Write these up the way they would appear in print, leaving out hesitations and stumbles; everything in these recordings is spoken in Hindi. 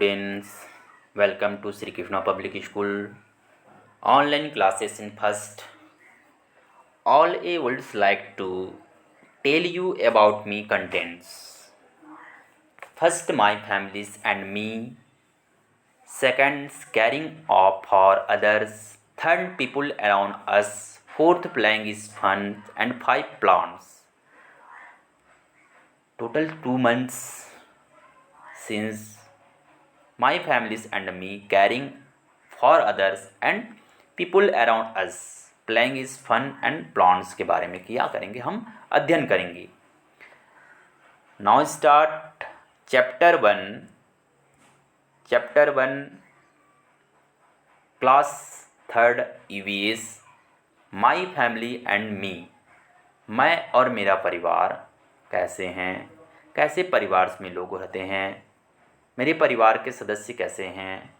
students, welcome to Sri Krishna Public School. Online classes in first. All I would like to tell you about me contents. First, my families and me. Second, caring of for others. Third, people around us. Fourth, playing is fun. And five, plants. Total 2 months since my families and me caring for others and people around us playing is fun and plants के बारे में किया करेंगे, हम अध्ययन करेंगे. Now start chapter 1 class 3 EVS my family and me. मैं और मेरा परिवार कैसे हैं, कैसे परिवार में लोग रहते हैं, मेरे परिवार के सदस्य कैसे हैं,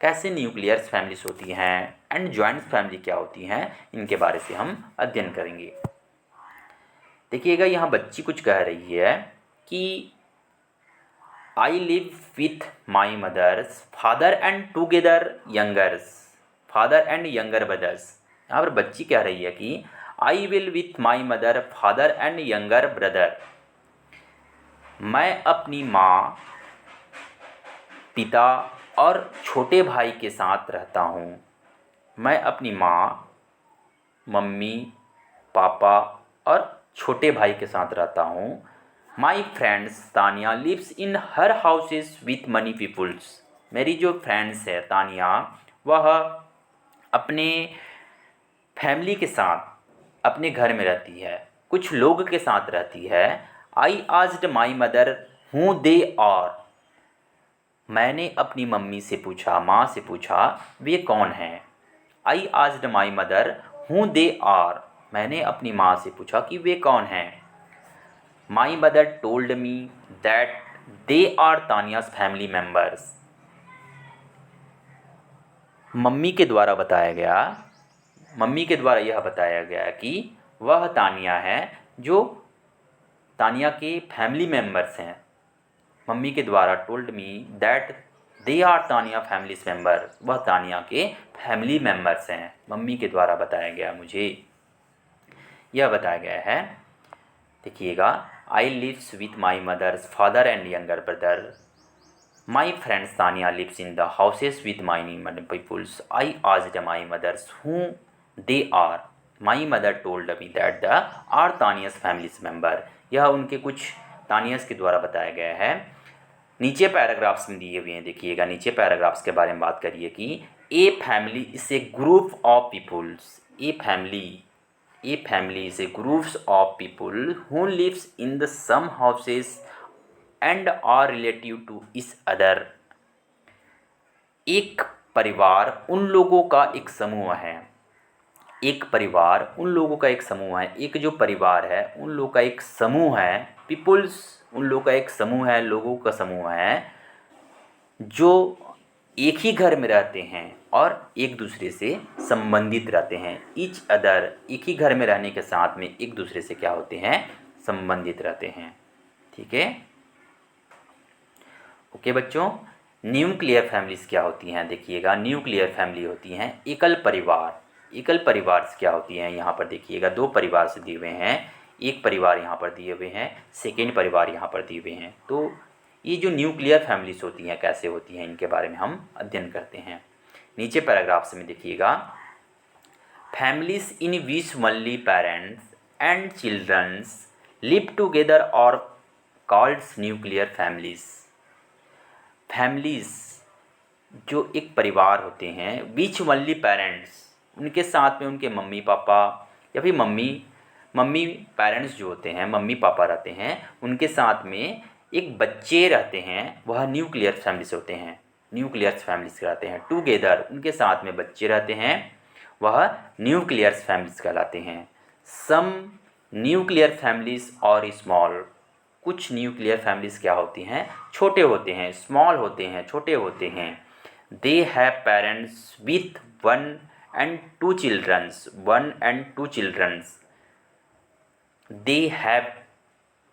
कैसे न्यूक्लियर फैमिलीज होती हैं एंड जॉइंट फैमिली क्या होती हैं, इनके बारे से हम अध्ययन करेंगे. देखिएगा, यहाँ बच्ची कुछ कह रही है कि I live with my mother's father and together father and younger brothers. यहाँ पर बच्ची कह रही है कि I will with my mother father and younger brother. मैं अपनी माँ, पिता और छोटे भाई के साथ रहता हूँ. मैं अपनी माँ, मम्मी, पापा और छोटे भाई के साथ रहता हूँ. My friends Tania lives in her houses with many peoples. मेरी जो फ्रेंड्स है तानिया, वह अपने फैमिली के साथ अपने घर में रहती है, कुछ लोग के साथ रहती है. I asked my mother who they are. मैंने अपनी मम्मी से पूछा, माँ से पूछा, वे कौन हैं. I asked my mother who they are. मैंने अपनी माँ से पूछा कि वे कौन हैं. My mother told me that they are Tania's family members. Mummy के द्वारा यह बताया गया कि वह तानिया है जो तानिया के फैमिली मेम्बर्स हैं. मम्मी के द्वारा told me that they are Tania families member. वह तानिया के फैमिली मेम्बर्स हैं. मम्मी के द्वारा बताया गया, मुझे यह बताया गया है. देखिएगा, I lives with my mother's father and younger brother. My friends Tania lives in the houses with my peoples. I asked my mothers who they are. My mother told me that the are Tania's families member. यह उनके कुछ तानियाज के द्वारा बताया गया है. नीचे पैराग्राफ्स में दिए हुए हैं. देखिएगा, नीचे पैराग्राफ्स के बारे में बात करिए कि a family is a group of peoples. A family is a groups of people who lives in the same houses and are relative to each other. एक परिवार उन लोगों का एक समूह है. एक परिवार उन लोगों का एक समूह है. एक जो परिवार है उन लोगों का एक समूह है. पीपुल्स उन लोगों का एक समूह है, लोगों का समूह है जो एक ही घर में रहते हैं और एक दूसरे से संबंधित रहते हैं. ईच अदर, एक ही घर में रहने के साथ में एक दूसरे से क्या होते हैं, संबंधित रहते हैं. ठीक है, ओके बच्चों. न्यूक्लियर फैमिलीज क्या होती हैं? देखिएगा, न्यूक्लियर फैमिली होती हैं एकल परिवार. एकल परिवार क्या होती हैं? यहाँ पर देखिएगा, दो परिवार से दिए हुए हैं. एक परिवार यहाँ पर दिए हुए हैं, सेकेंड परिवार यहाँ पर दिए हुए हैं. तो ये जो न्यूक्लियर फैमिलीज होती हैं कैसे होती हैं, इनके बारे में हम अध्ययन करते हैं. नीचे पैराग्राफ्स में देखिएगा, families in which only parents and childrens live together और कॉल्ड न्यूक्लियर फैमिलीज. फैमिलीज जो एक परिवार होते हैं, विच ओनली पेरेंट्स, उनके साथ में उनके मम्मी पापा या फिर मम्मी पेरेंट्स जो होते हैं, मम्मी पापा रहते हैं, उनके साथ में एक बच्चे रहते हैं, वह न्यूक्लियर फैमिलीज होते हैं. न्यूक्लियर फैमिलीज कहलाते हैं. टुगेदर, उनके साथ में बच्चे रहते हैं, वह न्यूक्लियर फैमिलीज कहलाते हैं. सम न्यूक्लियर फैमिलीज और स्मॉल. कुछ न्यूक्लियर फैमिलीज क्या होती हैं, छोटे होते हैं, स्मॉल होते हैं, छोटे होते हैं. They have parents with 1 and 2 children. They have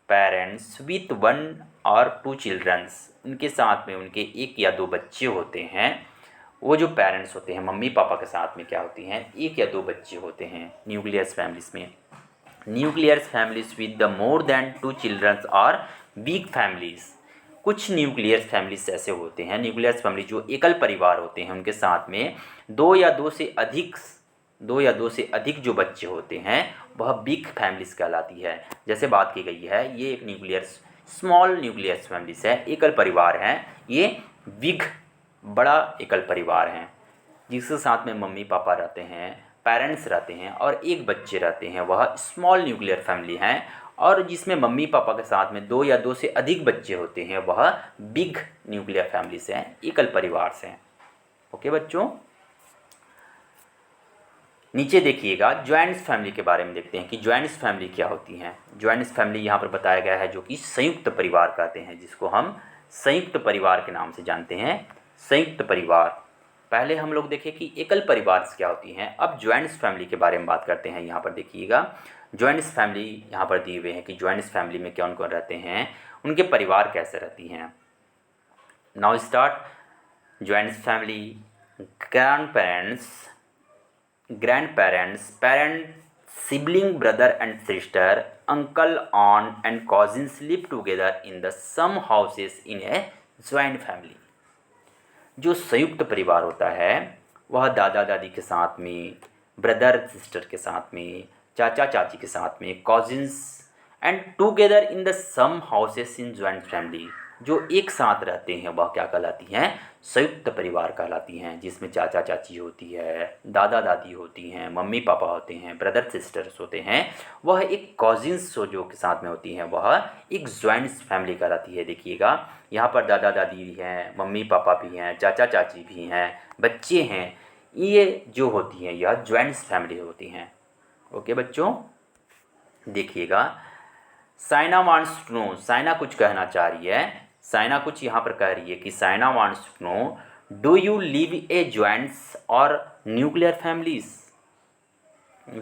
parents with 1 और 2 चिल्ड्रंस, उनके साथ में उनके 1 या 2 बच्चे होते हैं। वो जो पेरेंट्स होते हैं मम्मी पापा के साथ में क्या होती हैं, 1 या 2 बच्चे होते हैं न्यूक्लियस फैमिलीज़ में। Nucleus families with the more than 2 childrens और बिग फैमिलीज़। कुछ न्यूक्लियस फैमिलीज ऐसे होते हैं, न्यूक्लियस फैमिली जो एकल परिवार होते हैं, उनके साथ में 2 या 2 से अधिक जो बच्चे होते हैं वह बिग फैमिलीज कहलाती है। जैसे बात की गई है, ये एक न्यूक्लियस स्मॉल न्यूक्लियस फैमिलीज है, एकल परिवार हैं। ये बिग बड़ा एकल परिवार हैं, जिसके साथ में मम्मी पापा रहते हैं, पेरेंट्स रहते हैं और 1 बच्चे रहते हैं, वह स्मॉल न्यूक्लियर फैमिली हैं। और जिसमें मम्मी पापा के साथ में 2 या 2 से अधिक बच्चे होते हैं वह बिग न्यूक्लियर फैमिली से हैं, एकल परिवार से हैं। ओके बच्चों, नीचे देखिएगा जॉइंट्स फैमिली के बारे में देखते हैं कि जॉइंट्स फैमिली क्या होती हैं। जॉइंट्स फैमिली यहाँ पर बताया गया है, जो कि संयुक्त परिवार कहते हैं, जिसको हम संयुक्त परिवार के नाम से जानते हैं, संयुक्त परिवार। पहले हम लोग देखें कि एकल परिवार क्या होती हैं, अब जॉइंट्स फैमिली के बारे में बात करते हैं। यहाँ पर देखिएगा जॉइंट्स फैमिली यहाँ पर दिए हुए हैं कि जॉइंट्स फैमिली में कौन कौन रहते हैं, उनके परिवार कैसे रहती हैं। Now start joints family. grandparents, parent, sibling, brother and sister, uncle, aunt and cousins live together in the some houses in a joint family। जो संयुक्त परिवार होता है वह दादा दादी के साथ में, ब्रदर सिस्टर के साथ में, चाचा चाची के साथ में, cousins and together in the same houses in joint family, जो एक साथ रहते हैं वह क्या कहलाती हैं, संयुक्त परिवार कहलाती हैं। जिसमें चाचा चाची होती है, दादा दादी होती हैं, मम्मी पापा होते हैं, ब्रदर सिस्टर्स होते हैं, वह एक कॉजिन्स जो के साथ में होती हैं वह एक जॉइंट फैमिली कहलाती है। देखिएगा यहाँ पर दादा दादी भी हैं, मम्मी पापा भी हैं, चाचा चाची भी हैं, बच्चे हैं, ये जो होती हैं यह जॉइंट फैमिली होती हैं। ओके बच्चों, देखिएगा Saina wants to know, Saina कुछ कहना चाह रही है। साइना कुछ यहाँ पर कह रही है कि Saina wants to know, do you live a joints or nuclear families,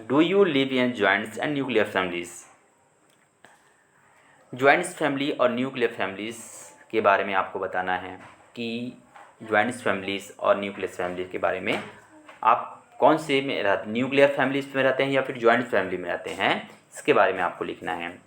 do you live in joints and nuclear families. Joints family और न्यूक्लियर फैमिलीज के बारे में आपको बताना है कि जॉइंट्स फैमिलीज और न्यूक्लियर फैमिली के बारे में आप कौन से में रहते, न्यूक्लियर फैमिलीज में रहते हैं या फिर जॉइंट फैमिली में रहते हैं, इसके बारे में आपको लिखना है।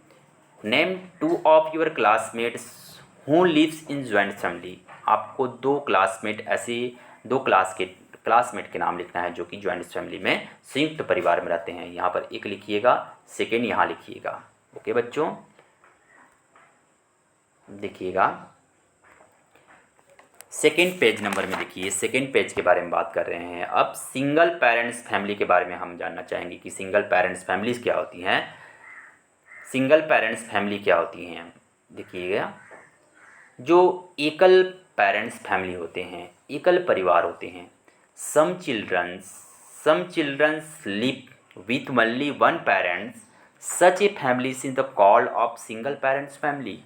Name 2 of your classmates who lives in joint family. आपको 2 क्लासमेट, ऐसे 2 क्लासमेट के नाम लिखना है जो कि जॉइंट फैमिली में संयुक्त परिवार में रहते हैं। यहाँ पर एक लिखिएगा, सेकेंड यहाँ लिखिएगा। ओके बच्चों, देखिएगा सेकेंड पेज नंबर में देखिए, सेकेंड पेज के बारे में बात कर रहे हैं। अब सिंगल पेरेंट्स फैमिली के बारे में हम जानना चाहेंगे कि सिंगल पेरेंट्स फैमिलीज क्या होती हैं। सिंगल पेरेंट्स फैमिली क्या होती हैं, देखिएगा जो एकल पेरेंट्स फैमिली होते हैं, एकल परिवार होते हैं। Some childrens live with only 1 parents, such a families in the called of single parents family.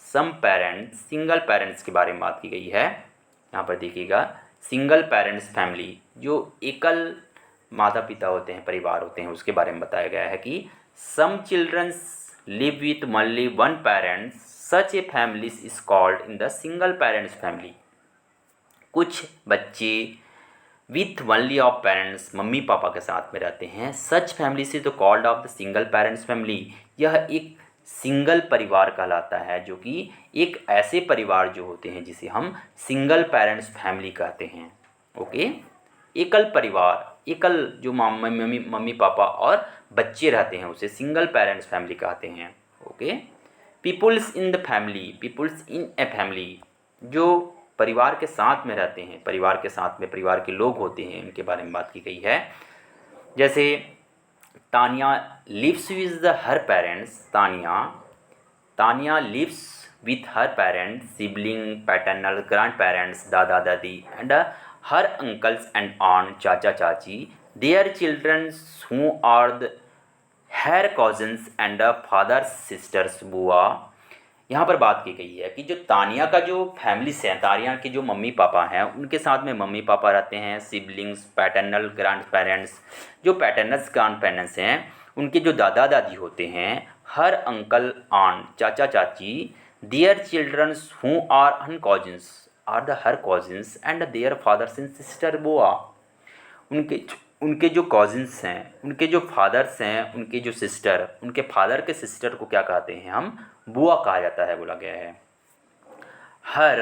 Some parents, single parents के बारे में बात की गई है। यहाँ पर देखिएगा सिंगल पेरेंट्स फैमिली जो एकल माता पिता होते हैं, परिवार होते हैं, उसके बारे में बताया गया है कि some childrens live with only 1 parent, such a families is called in the single parents family. कुछ बच्चे with only of parents, mummy पापा के साथ में रहते हैं, सच फैमिली से तो called off the single parents family. यह एक सिंगल परिवार कहलाता है, जो कि एक ऐसे परिवार जो होते हैं जिसे हम सिंगल पेरेंट्स फैमिली कहते हैं। ओके, एकल परिवार, एकल जो मम्मी पापा और बच्चे रहते हैं उसे सिंगल पेरेंट्स फैमिली कहते हैं। Okay, peoples in the family, peoples in a family जो परिवार के साथ में रहते हैं, परिवार के साथ में परिवार के लोग होते हैं, उनके बारे में बात की गई है। जैसे Tania lives with her parents, Tania lives with her parents, sibling, paternal, grand parents, दादा दादी एंड हर अंकल्स एंड ऑन, चाचा चाची, their childrens who are the her cousins and father sisters, बुआ। यहाँ पर बात की गई है कि जो तानिया का जो फैमिलीज हैं, तानिया के जो मम्मी पापा हैं, उनके साथ में मम्मी पापा रहते हैं, सिबलिंग्स, पैटर्नल ग्रैंड पेरेंट्स, जो पैटर्नल्स ग्रैंड पेरेंट्स हैं, उनके जो दादा दादी होते हैं, हर अंकल आंट, चाचा चाची, their childrens who are an cousins are the her cousins and their fathers and sister बोआ। उनके उनके जो कॉजिन्स हैं, उनके जो फादर्स हैं, उनके जो सिस्टर, उनके फादर के सिस्टर को क्या कहते हैं हम? बुआ कहा जाता है, बोला गया है। हर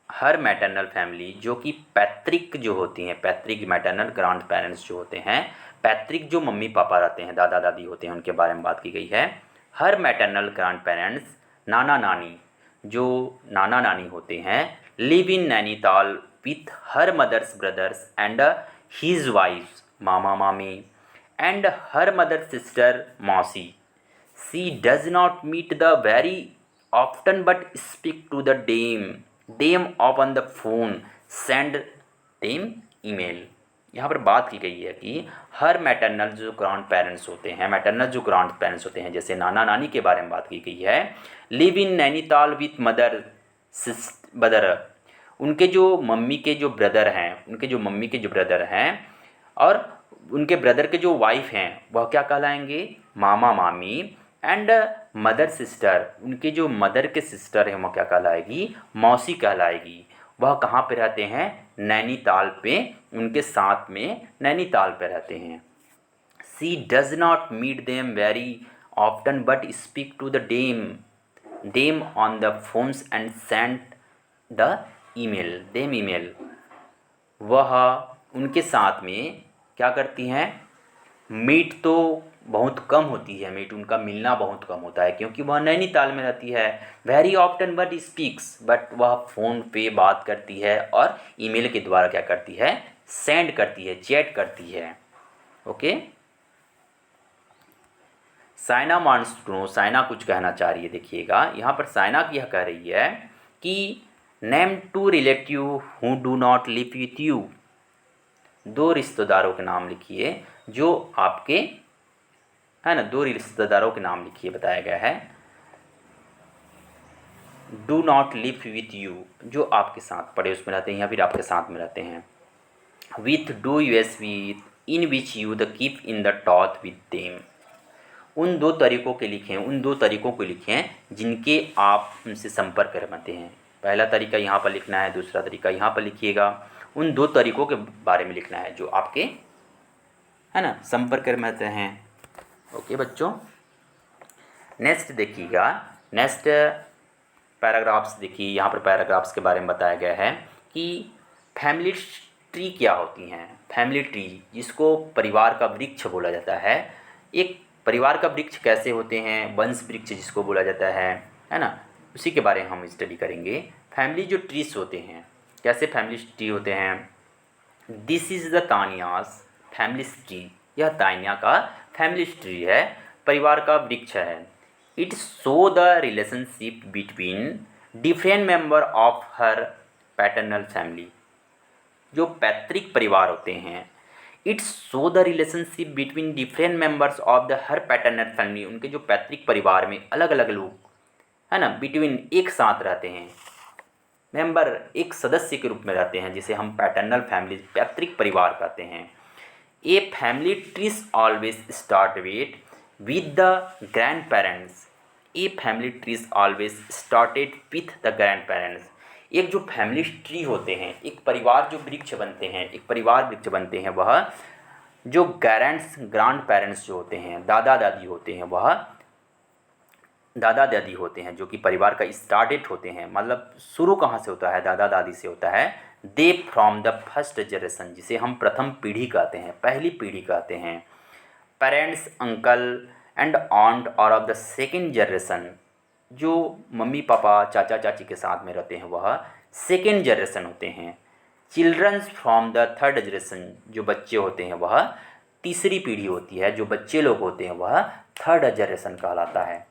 हर मैटरनल फैमिली जो कि पैतृक जो होती हैं, पैतृक मैटरनल ग्रांड पेरेंट्स जो होते हैं, पैतृक जो मम्मी पापा रहते हैं, दादा दादी होते हैं, उनके बारे में बात की गई है। हर मैटरनल ग्रांड पेरेंट्स, नाना नानी, जो नाना नानी होते हैं, live in Nainital with her mother's brothers and his wife, मामा मामी, एंड हर मदर सिस्टर, मौसी। She does not meet the very often but speak to the them on the phone, send them email। यहाँ पर बात की गई है कि हर मैटरनल जो ग्रांड पेरेंट्स होते हैं, मैटरनल जो ग्रांड पेरेंट्स होते हैं, जैसे नाना नानी के बारे में बात की गई है, live in Nainital with mother brother, उनके जो मम्मी के जो ब्रदर हैं, उनके जो मम्मी के जो ब्रदर हैं और उनके ब्रदर के जो वाइफ हैं, वह क्या कहलाएंगे? मामा मामी। एंड मदर सिस्टर, उनके जो मदर के सिस्टर हैं, वह क्या कहलाएगी? मौसी कहलाएगी। वह कहाँ पे रहते हैं? नैनीताल पे, उनके साथ में नैनीताल पे रहते हैं। She does not meet them very often but speak to the them on the phones and send the email. वह उनके साथ में क्या करती हैं? मीट तो बहुत कम होती है, मीट उनका मिलना बहुत कम होता है, क्योंकि वह नैनीताल में रहती है। Very often but speaks, but वह फ़ोन पे बात करती है और ईमेल के द्वारा क्या करती है? सेंड करती है, चैट करती है। Okay, Saina wants to know, Saina कुछ कहना चाह रही है। देखिएगा यहाँ पर साइना यह कह रही है कि name two relative who do not live with you, दो रिश्तेदारों के नाम लिखिए जो आपके, है ना, दो रिश्तेदारों के नाम लिखिए, बताया गया है। Do not live with you, जो आपके साथ पड़ोस में रहते हैं या फिर आपके साथ में रहते हैं। With do US with, in which you the keep in the taught with them, उन दो तरीक़ों के लिखें, उन दो तरीक़ों को लिखें जिनके आप उनसे संपर्क करते हैं। पहला तरीका यहाँ पर लिखना है, दूसरा तरीका यहाँ पर लिखिएगा। उन दो तरीक़ों के बारे में लिखना है जो आपके, है ना, संपर्क में रहते हैं। ओके बच्चों, नेक्स्ट देखिएगा, नेक्स्ट पैराग्राफ्स देखिए। यहाँ पर पैराग्राफ्स के बारे में बताया गया है कि फैमिली ट्री क्या होती हैं। फैमिली ट्री, जिसको परिवार का वृक्ष बोला जाता है। एक परिवार का वृक्ष कैसे होते हैं? वंश वृक्ष जिसको बोला जाता है ना, उसी के बारे में हम स्टडी करेंगे। फैमिली जो ट्रीज होते हैं, कैसे फैमिली ट्री होते हैं। This is the Tania's family tree, यह तानिया का फैमिली ट्री है, परिवार का वृक्ष है। It show the relationship between different member of her paternal family, जो पैतृक परिवार होते हैं। It's show the relationship between different members of the her paternal family, उनके जो पैतृक परिवार में अलग अलग लोग, है ना, बिटवीन एक साथ रहते हैं, मेंबर एक सदस्य के रूप में रहते हैं, जिसे हम पैटर्नल फैमिली, पैतृक परिवार कहते हैं। A family trees always start with the grand parents, a family trees always started with the grand parents. एक जो फैमिली ट्री होते हैं, एक परिवार जो वृक्ष बनते हैं, एक परिवार वृक्ष बनते हैं, वह जो ग्रांड पेरेंट्स जो होते हैं, दादा दादी होते हैं, वह दादा दादी होते हैं, जो कि परिवार का स्टार्टेड होते हैं। मतलब शुरू कहाँ से होता है? दादा दादी से होता है। They from the first generation, जिसे हम प्रथम पीढ़ी कहते हैं, पहली पीढ़ी कहते हैं। पेरेंट्स, अंकल एंड ऑन्ट और ऑफ द सेकेंड जनरेशन, जो मम्मी पापा चाचा चाची के साथ में रहते हैं, वह सेकेंड जनरेशन होते हैं। Childrens from the third generation, जो बच्चे होते हैं वह तीसरी पीढ़ी होती है, जो बच्चे लोग होते हैं वह थर्ड जनरेशन कहलाता है।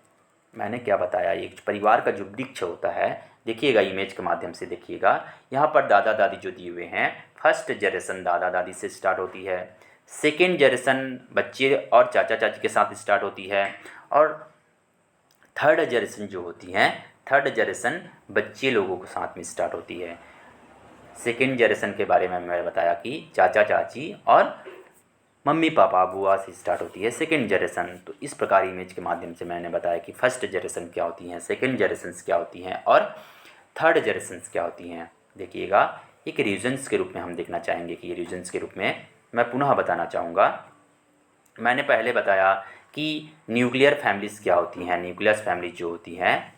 मैंने क्या बताया? एक परिवार का जो वृक्ष होता है, देखिएगा इमेज के माध्यम से देखिएगा। यहाँ पर दादा दादी जो दिए हुए हैं, फर्स्ट जनरेशन दादा दादी से स्टार्ट होती है, सेकेंड जनरेशन बच्चे और चाचा चाची के साथ स्टार्ट होती है, और थर्ड जनरेशन जो होती हैं, थर्ड जनरेशन बच्चे लोगों के साथ में स्टार्ट होती है। सेकेंड जनरेशन के बारे में मैंने बताया कि चाचा चाची और मम्मी पापा बुआ से स्टार्ट होती है सेकेंड जनरेशन। तो इस प्रकार इमेज के माध्यम से मैंने बताया कि फर्स्ट जनरेशन क्या होती हैं, सेकेंड जनरेशन्स क्या होती हैं और थर्ड जनरेशन्स क्या होती हैं। देखिएगा, एक रीजन्स के रूप में हम देखना चाहेंगे कि रीजन्स के रूप में मैं पुनः बताना चाहूँगा। मैंने पहले बताया कि न्यूक्लियर फैमिलीज़ क्या होती हैं। न्यूक्लियस फैमिली जो होती हैं,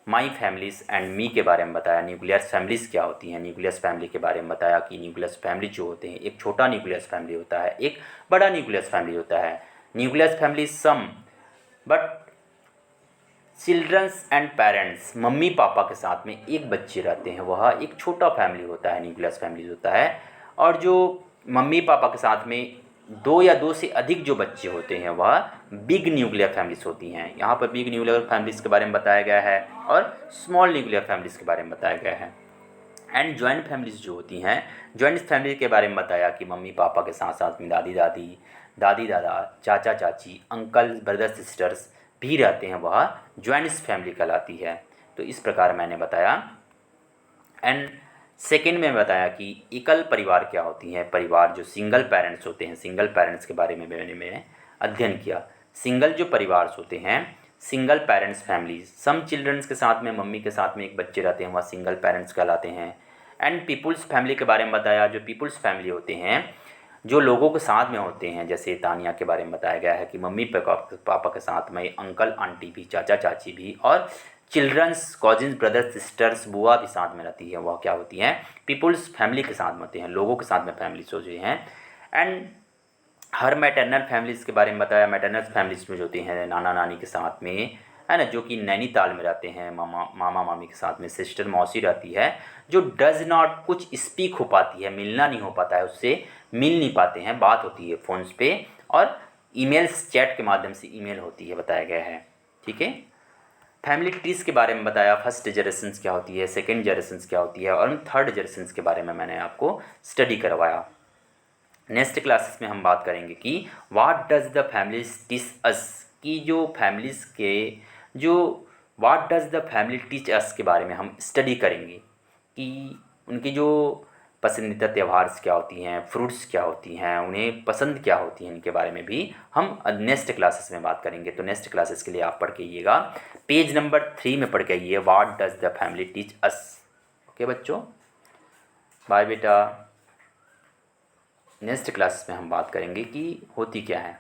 माई फैमिलीज़ एंड मी के बारे में बताया। न्यूक्लियस फैमिलीज़ क्या होती हैं, न्यूक्लियस फैमिली के बारे में बताया कि न्यूक्लियस फैमिली जो होते हैं, एक छोटा न्यूक्लियस फैमिली होता है, एक बड़ा न्यूक्लियस फैमिली होता है। Nucleus family some but childrens and parents, mummy पापा के साथ में एक बच्चे रहते हैं, वह एक छोटा फैमिली होता है, न्यूक्लियस फैमिली होता है। और जो मम्मी पापा के साथ में दो या दो से अधिक जो बच्चे होते हैं वह बिग न्यूक्लियर फैमिलीज होती हैं। यहाँ पर बिग न्यूक्लियर फैमिलीज के बारे में बताया गया है और स्मॉल न्यूक्लियर फैमिलीज के बारे में बताया गया है। एंड जॉइंट फैमिलीज जो होती हैं, जॉइंट फैमिली के बारे में बताया कि मम्मी पापा के साथ साथ में दादी दादी, दादी दादा, चाचा चाची, अंकल, ब्रदर सिस्टर्स भी रहते हैं, वह जॉइंट फैमिली कहलाती है। तो इस प्रकार मैंने बताया। एंड सेकेंड में बताया कि एकल परिवार क्या होती हैं। परिवार जो सिंगल पेरेंट्स होते हैं, सिंगल पेरेंट्स के बारे में मैंने अध्ययन किया। सिंगल जो परिवार होते हैं, सिंगल पेरेंट्स फैमिलीज, सम चिल्ड्रंस के साथ में मम्मी के साथ में एक बच्चे रहते हैं, वह सिंगल पेरेंट्स कहलाते हैं। एंड पीपुल्स फैमिली के बारे में बताया। जो पीपुल्स फैमिली होते हैं, जो लोगों के साथ में होते हैं, जैसे तानिया के बारे में बताया गया है कि मम्मी पापा के साथ में अंकल आंटी भी, चाचा चाची भी और चिल्ड्रंस, कॉजिन्स, ब्रदर्स, सिस्टर्स, बुआ भी साथ में रहती है, वह क्या होती हैं, पीपुल्स फैमिली के साथ में होते हैं, लोगों के साथ में फैमिली सोचे हैं। एंड हर मैटरनल फैमिलीज़ के बारे में बताया। मैटरनल फैमिलीज़ में जो होती हैं नाना नानी के साथ में, है ना, जो कि नैनीताल में रहते हैं, मामा मामी के साथ में सिस्टर मौसी रहती है, जो डज नॉट कुछ स्पीक हो पाती है, मिलना नहीं हो पाता है, उससे मिल नहीं पाते हैं, बात होती है फ़ोन्स पे और ईमेल्स, चैट के माध्यम से ईमेल होती है, बताया गया है। ठीक है। फैमिली ट्रीज़ के बारे में बताया, फर्स्ट जनरेशन्स क्या होती है, सेकेंड जनरेशन्स क्या होती है और थर्ड जनरेशन्स के बारे में मैंने आपको स्टडी करवाया। नेक्स्ट क्लासेस में हम बात करेंगे कि what does the families teach us, की जो फैमिलीज़ के जो what does the family teach us के बारे में हम स्टडी करेंगे कि उनकी जो पसंदीदा त्यौहार क्या होती हैं, फ्रूट्स क्या होती हैं, उन्हें पसंद क्या होती हैं, इनके बारे में भी हम नेक्स्ट क्लासेस में बात करेंगे। तो नेक्स्ट क्लासेस के लिए आप पढ़ के आइएगा, पेज नंबर 3 में पढ़ के आइए, what does the family teach us. Okay बच्चों, बाय बेटा। नेक्स्ट क्लास में हम बात करेंगे कि होती क्या है।